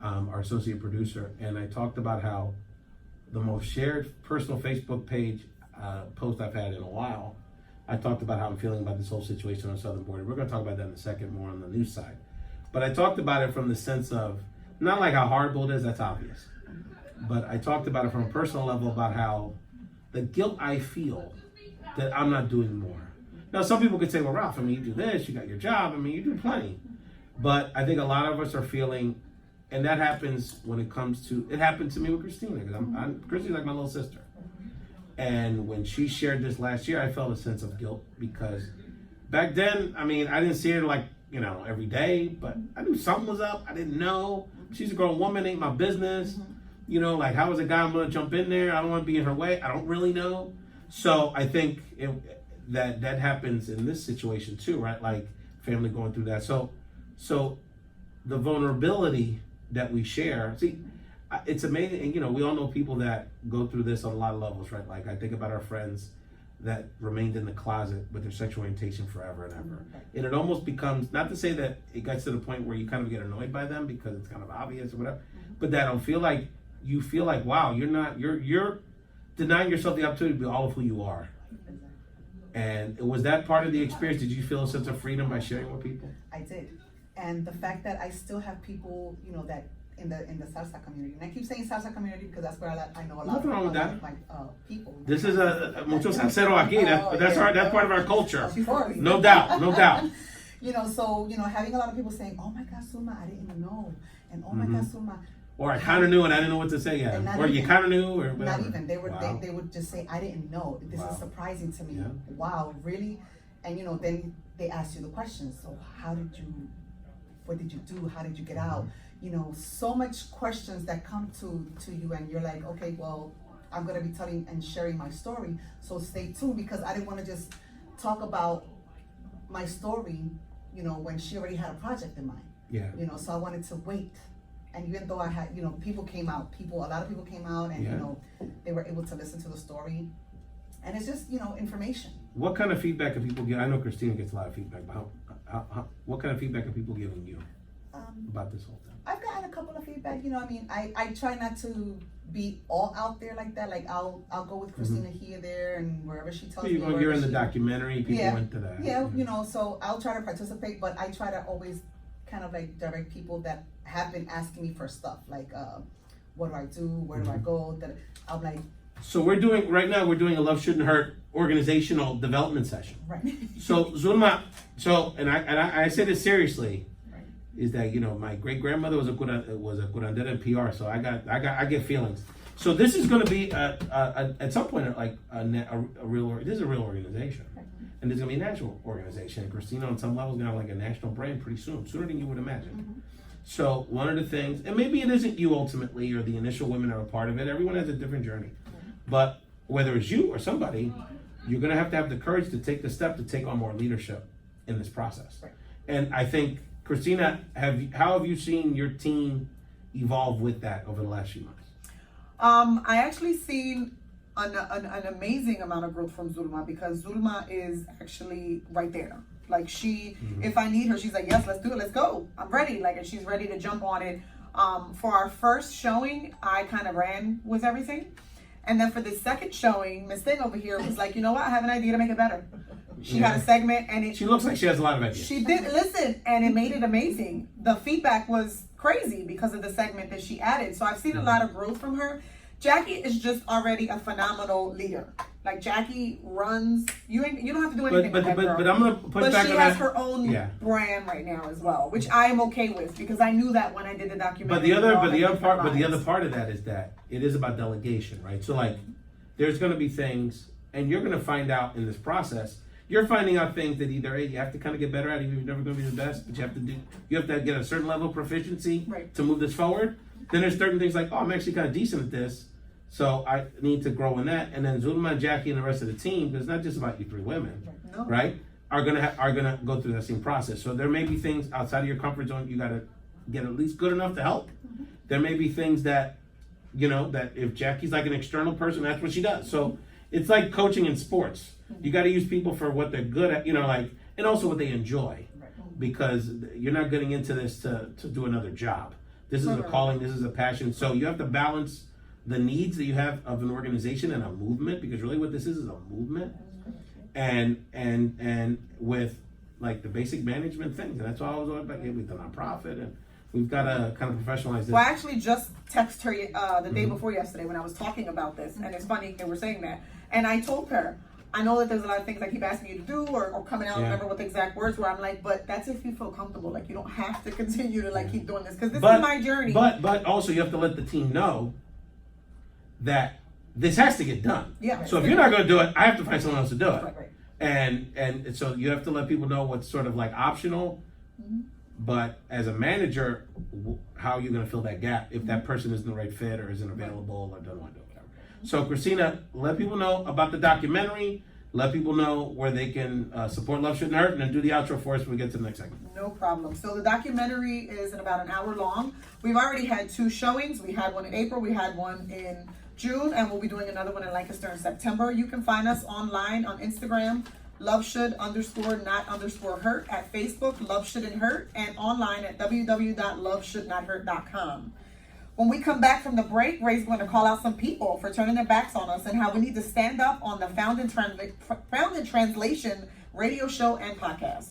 our associate producer, and I talked about how the most shared personal Facebook page post I've had in a while. I talked about how I'm feeling about this whole situation on the southern border. We're going to talk about that in a second, more on the news side. But I talked about it from the sense of, not like how horrible it is, that's obvious. But I talked about it from a personal level about how the guilt I feel that I'm not doing more. Now, some people could say, well, Ralph, I mean, you do this, you got your job, I mean, you do plenty. But I think a lot of us are feeling, and that happens when it comes to, it happened to me with Christina, because Christina's like my little sister. And when she shared this last year, I felt a sense of guilt because back then, I mean, I didn't see her like, you know, every day, but I knew something was up. I didn't know. She's a grown woman, ain't my business. You know, like, how is a guy I'm going to jump in there? I don't want to be in her way. I don't really know. So I think that happens in this situation too, right? Like family going through that. So the vulnerability that we share, see, it's amazing. And, you know, we all know people that go through this on a lot of levels, right? Like I think about our friends that remained in the closet with their sexual orientation forever and ever. And it almost becomes, not to say that it gets to the point where you kind of get annoyed by them because it's kind of obvious or whatever, but that don't feel like, you feel like, wow, you're denying yourself the opportunity to be all of who you are. And was that part of the experience? Did you feel a sense of freedom by sharing with people? I did. And the fact that I still have people, you know, that in the salsa community, and I keep saying salsa community because that's where I know a lot Nothing wrong with that. of my people. This is a mucho salsero aquí. That's part of our culture. Sure. No doubt. You know, so, you know, having a lot of people saying, oh my God, Zulma, I didn't know. And oh my God, Zulma. Or I kind of knew and I didn't know what to say yet. Or you kind of knew or whatever. Not even. They would just say, I didn't know. This is surprising to me. Yeah. Wow, really? And, you know, then they ask you the questions. So what did you do? How did you get out? You know, so much questions that come to you and you're like, okay, well, I'm going to be telling and sharing my story. So stay tuned because I didn't want to just talk about my story, you know, when she already had a project in mind. Yeah. You know, so I wanted to wait. And even though I had, you know, a lot of people came out and, you know, they were able to listen to the story. And it's just, you know, information. What kind of feedback are people giving? I know Christina gets a lot of feedback, but what kind of feedback are people giving you about this whole thing? I've gotten a couple of feedback, you know, I mean, I try not to be all out there like that. Like I'll go with Christina here, there, and wherever she tells me. You're in the documentary, people went to that. Yeah, you know, so I'll try to participate, but I try to always kind of like direct people that have been asking me for stuff like what do I do, where do I go, that I'm like. So right now we're doing a Love Shouldn't Hurt organizational development session. Right. So Zulma, and I say this seriously, is that, you know, my great grandmother was a curandera in PR, so I get feelings. So this is going to be at some point like this is a real organization. And there's going to be a national organization. And Christina, on some level, is going to have like a national brand pretty soon, sooner than you would imagine. So one of the things, and maybe it isn't you ultimately or the initial women are a part of it. Everyone has a different journey. But whether it's you or somebody, you're going to have the courage to take the step to take on more leadership in this process. And I think, Christina, how have you seen your team evolve with that over the last few months? I actually seen an amazing amount of growth from Zulma because Zulma is actually right there. Like if I need her, she's like, yes, let's do it, let's go. I'm ready. Like, and she's ready to jump on it. For our first showing, I kind of ran with everything. And then for the second showing, Miss Thing over here was like, you know what? I have an idea to make it better. She had a segment and she looks like she has a lot of ideas. She did, listen, and it made it amazing. The feedback was crazy because of the segment that she added. So I've seen a lot of growth from her. Jackie is just already a phenomenal leader. Like Jackie runs, you don't have to do anything with that girl. But I'm gonna push back on that. But she has her own brand right now as well, which I am okay with because I knew that when I did the documentary. But the other part of that is that it is about delegation, right? So like, there's gonna be things, and you're gonna find out in this process. You're finding out things that either you have to kind of get better at, even if you're never going to be the best, but you have to get a certain level of proficiency to move this forward. Then there's certain things like, oh, I'm actually kind of decent at this, so I need to grow in that. And then Zulma and Jackie and the rest of the team, because it's not just about you three women, right? Are gonna go through that same process. So there may be things outside of your comfort zone you got to get at least good enough to help. There may be things that, you know, that if Jackie's like an external person, that's what she does. So it's like coaching in sports. You got to use people for what they're good at, you know, like, and also what they enjoy, because you're not getting into this to do another job. This is a Right. calling. This is a passion. So you have to balance the needs that you have of an organization and a movement, because really what this is a movement, and with like the basic management things. And that's why I was always like, hey, we've the nonprofit, and we've got to kind of professionalize this. Well, I actually just texted her the day Mhm. before yesterday when I was talking about this, and it's funny they were saying that. And I told her, I know that there's a lot of things I keep asking you to do or coming out. I Yeah. remember what the exact words were. I'm like, but that's if you feel comfortable. Like you don't have to continue to like keep doing this because this But- is my journey. But also you have to let the team know that this has to get done. Yeah. So if you're not going to do it, I have to find someone else to do it. Right. And so you have to let people know what's sort of like optional. But as a manager, how are you going to fill that gap if that person isn't the right fit or isn't available or doesn't want to do whatever? So Christina, let people know about the documentary. Let people know where they can support Love Shouldn't Hurt, and then do the outro for us when we get to the next segment. No problem. So the documentary is in about an hour long. We've already had 2 showings. We had one in April. We had one in June, and we'll be doing another one in Lancaster in September. You can find us online on Instagram, loveshould_not_hurt, at Facebook, Love Shouldn't Hurt, and online at www.loveshouldnothurt.com. When we come back from the break, Ray's going to call out some people for turning their backs on us and how we need to stand up on the Found in Translation radio show and podcast.